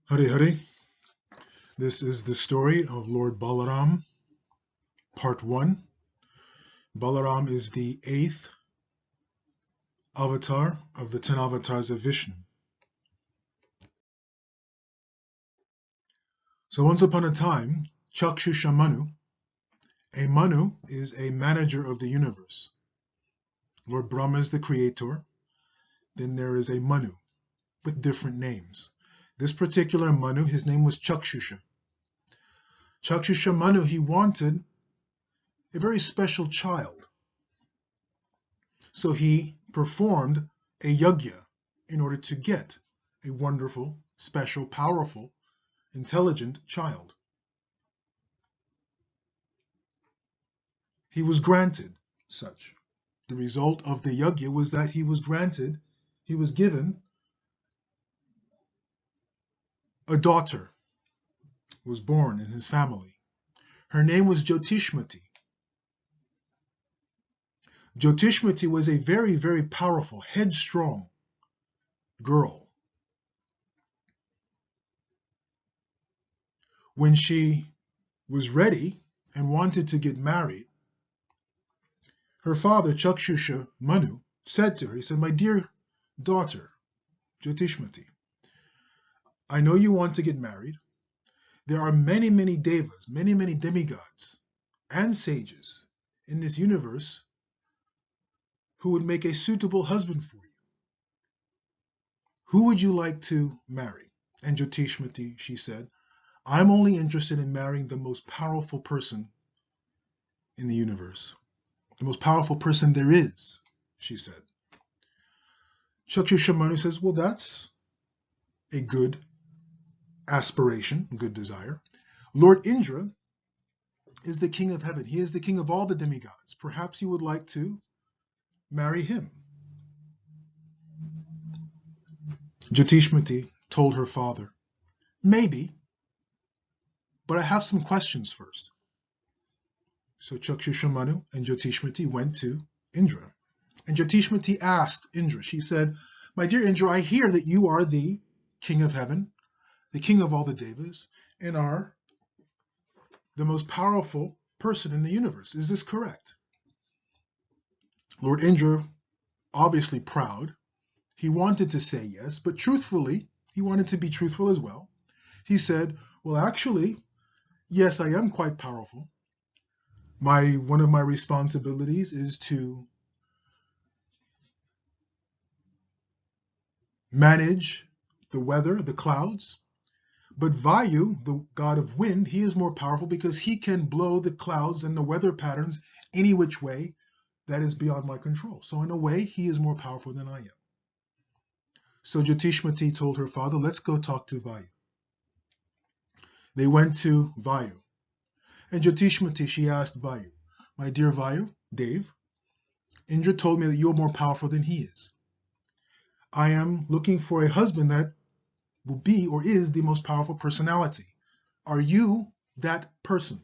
Hare Hare. This is the story of Lord Balaram, part 1. Balaram is the 8th avatar of the 10 avatars of Vishnu. So once upon a time, Chakshusha Manu, a Manu is a manager of the universe. Lord Brahma is the creator. Then there is a Manu with different names. This particular Manu, his name was Chakshusha. Chakshusha Manu, he wanted a very special child. So he performed a yajna in order to get a wonderful, special, powerful, intelligent child. He was granted such. The result of the yajna was that he was given a daughter, was born in his family. Her name was Jyotishmati. Jyotishmati was a very, very powerful, headstrong girl. When she was ready and wanted to get married, her father, Chakshusha Manu, said to her, he said, "My dear daughter, Jyotishmati, I know you want to get married. There are many, many devas, many, many demigods and sages in this universe who would make a suitable husband for you. Who would you like to marry?" And Jyotishmati, she said, "I'm only interested in marrying the most powerful person in the universe. The most powerful person there is," she said. Chakshusha Manu says, "Well, that's a good aspiration, good desire. Lord Indra is the king of heaven. He is the king of all the demigods. Perhaps you would like to marry him." Jyotishmati told her father, "Maybe, but I have some questions first." So Chakshusha Manu and Jyotishmati went to Indra. And Jyotishmati asked Indra, she said, "My dear Indra, I hear that you are the king of heaven, the king of all the devas, and are the most powerful person in the universe. Is this correct?" Lord Indra, obviously proud, he wanted to say yes, but truthfully, he wanted to be truthful as well. He said, "Well, actually, yes, I am quite powerful. One of my responsibilities is to manage the weather, the clouds. But Vayu, the god of wind, he is more powerful because he can blow the clouds and the weather patterns any which way that is beyond my control. So in a way, he is more powerful than I am." So Jyotishmati told her father, "Let's go talk to Vayu." They went to Vayu. And Jyotishmati, she asked Vayu, "My dear Vayu, Dev, Indra told me that you're more powerful than he is. I am looking for a husband that will be or is the most powerful personality. Are you that person?"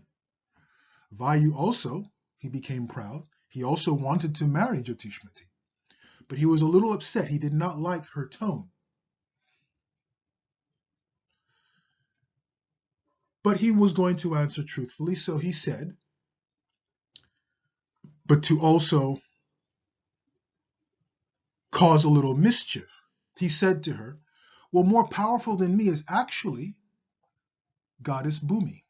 Vayu also, he became proud. He also wanted to marry Jyotishmati, but he was a little upset. He did not like her tone. But he was going to answer truthfully, so he said, but to also cause a little mischief, he said to her, "Well, more powerful than me is actually goddess Bhumi.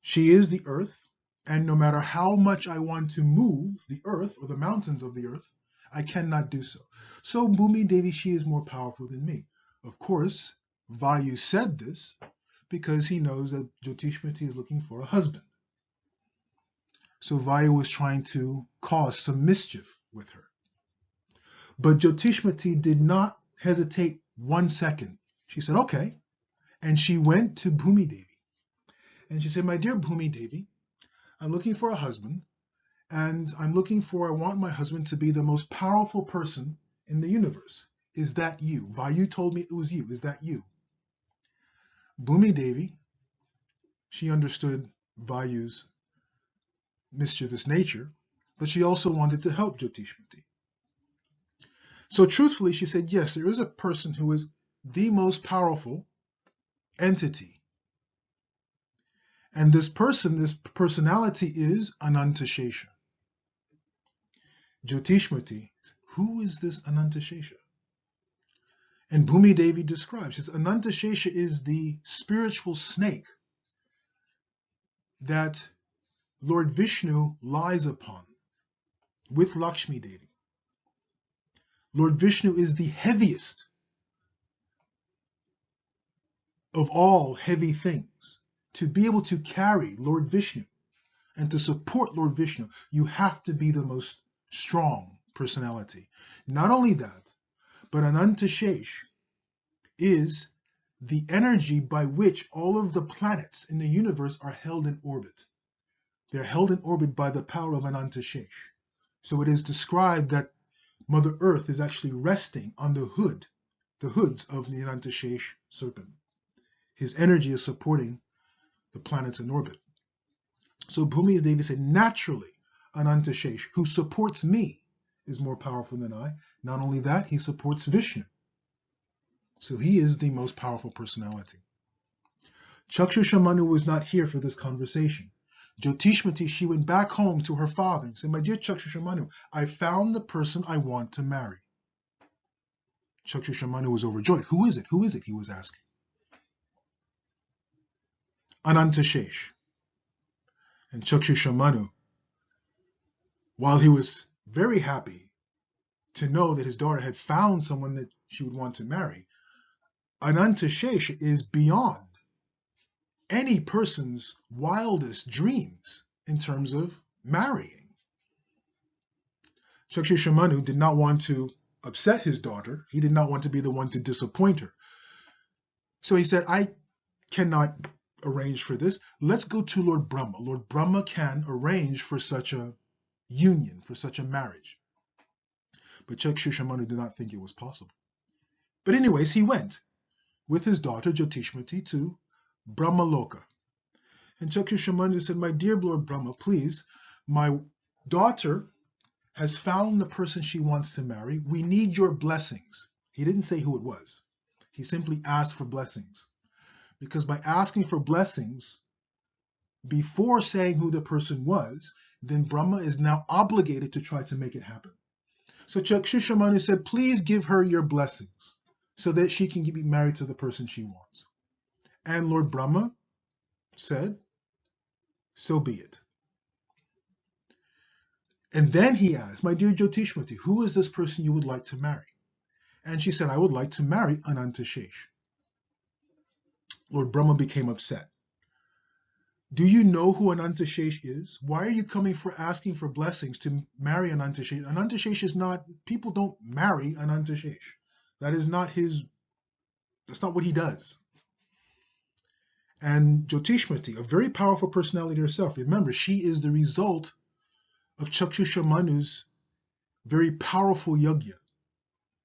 She is the earth, and no matter how much I want to move the earth or the mountains of the earth, I cannot do so. So Bhumi Devi, she is more powerful than me." Of course, Vayu said this because he knows that Jyotishmati is looking for a husband. So Vayu was trying to cause some mischief with her. But Jyotishmati did not hesitate 1 second. She said, "Okay." And she went to Bhumi Devi. And she said, "My dear Bhumi Devi, I'm looking for a husband, and I want my husband to be the most powerful person in the universe. Is that you? Vayu told me it was you. Is that you?" Bhumi Devi, she understood Vayu's mischievous nature, but she also wanted to help Jyotishmati. So truthfully, she said, yes, there is a person who is the most powerful entity. And this person, this personality is Anantashesha. Jyotishmati, who is this Anantashesha? And Bhumi Devi describes, says, Anantashesha is the spiritual snake that Lord Vishnu lies upon with Lakshmi Devi. Lord Vishnu is the heaviest of all heavy things. To be able to carry Lord Vishnu and to support Lord Vishnu, you have to be the most strong personality. Not only that, but Anantashesh is the energy by which all of the planets in the universe are held in orbit. They're held in orbit by the power of Anantashesh. So it is described that Mother Earth is actually resting on the hoods of the Anantashesh serpent. His energy is supporting the planets in orbit. So Bhumi Devi said, naturally, Anantashesh, who supports me, is more powerful than I. Not only that, he supports Vishnu. So he is the most powerful personality. Chakshushamanu was not here for this conversation. Jyotishmati, she went back home to her father and said, my dear Chakshushamanu, I found the person I want to marry. Chakshushamanu was overjoyed. Who is it? Who is it? He was asking. Anantashesh. And Chakshushamanu, while he was very happy to know that his daughter had found someone that she would want to marry, Anantashesh is beyond any person's wildest dreams in terms of marrying. Chakshushamanu did not want to upset his daughter. He did not want to be the one to disappoint her. So he said, I cannot arrange for this. Let's go to Lord Brahma. Lord Brahma can arrange for such a union, for such a marriage. But Chakshushamanu did not think it was possible. But anyways, he went with his daughter Jyotishmati to Brahmaloka. And Chakshushamanu said, my dear Lord Brahma, please, my daughter has found the person she wants to marry. We need your blessings. He didn't say who it was. He simply asked for blessings. Because by asking for blessings, before saying who the person was, then Brahma is now obligated to try to make it happen. So Chakshushamanu said, please give her your blessings so that she can be married to the person she wants. And Lord Brahma said, so be it. And then he asked, my dear Jyotishmati, who is this person you would like to marry? And she said, I would like to marry Anantashesh. Lord Brahma became upset. Do you know who Anantashesh is? Why are you coming for asking for blessings to marry Anantashesh? Anantashesh is not, people don't marry Anantashesh. That's not what he does. And Jyotishmati, a very powerful personality herself, remember, she is the result of Chakshushammanu's very powerful yajna.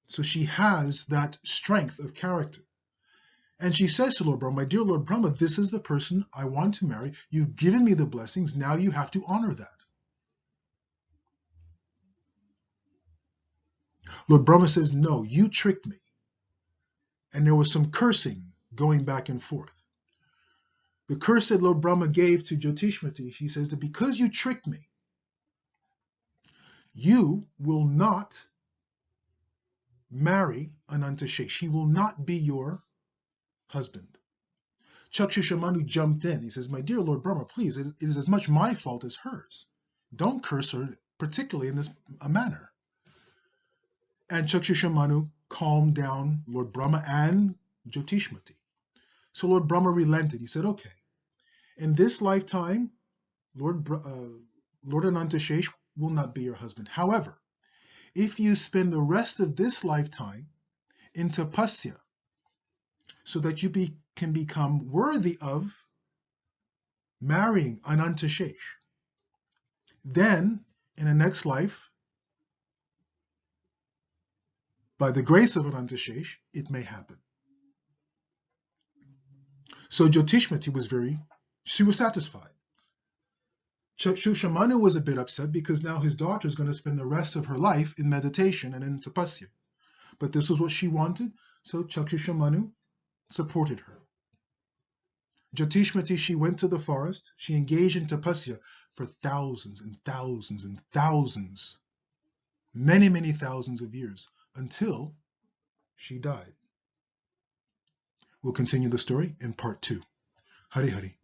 So she has that strength of character. And she says to Lord Brahma, my dear Lord Brahma, this is the person I want to marry. You've given me the blessings. Now you have to honor that. Lord Brahma says, no, you tricked me. And there was some cursing going back and forth. The curse that Lord Brahma gave to Jyotishmati, he says that because you tricked me, you will not marry Anantashesh. He will not be your husband. Chakshushamanu jumped in. He says, my dear Lord Brahma, please, it is as much my fault as hers. Don't curse her, particularly in this manner. And Chakshushamanu calmed down Lord Brahma and Jyotishmati. So Lord Brahma relented. He said, okay, in this lifetime, Lord Anantashesh will not be your husband. However, if you spend the rest of this lifetime in tapasya, so that you can become worthy of marrying Anantashesh, then in the next life, by the grace of Anantashesh, it may happen. So Jyotishmati she was satisfied. Chakshushamanu was a bit upset because now his daughter is going to spend the rest of her life in meditation and in tapasya. But this was what she wanted, so Chakshusha Manu supported her. Jatishmati, she went to the forest. She engaged in tapasya for thousands and thousands and thousands, many, many thousands of years, until she died. We'll continue the story in part 2. Hari Hari.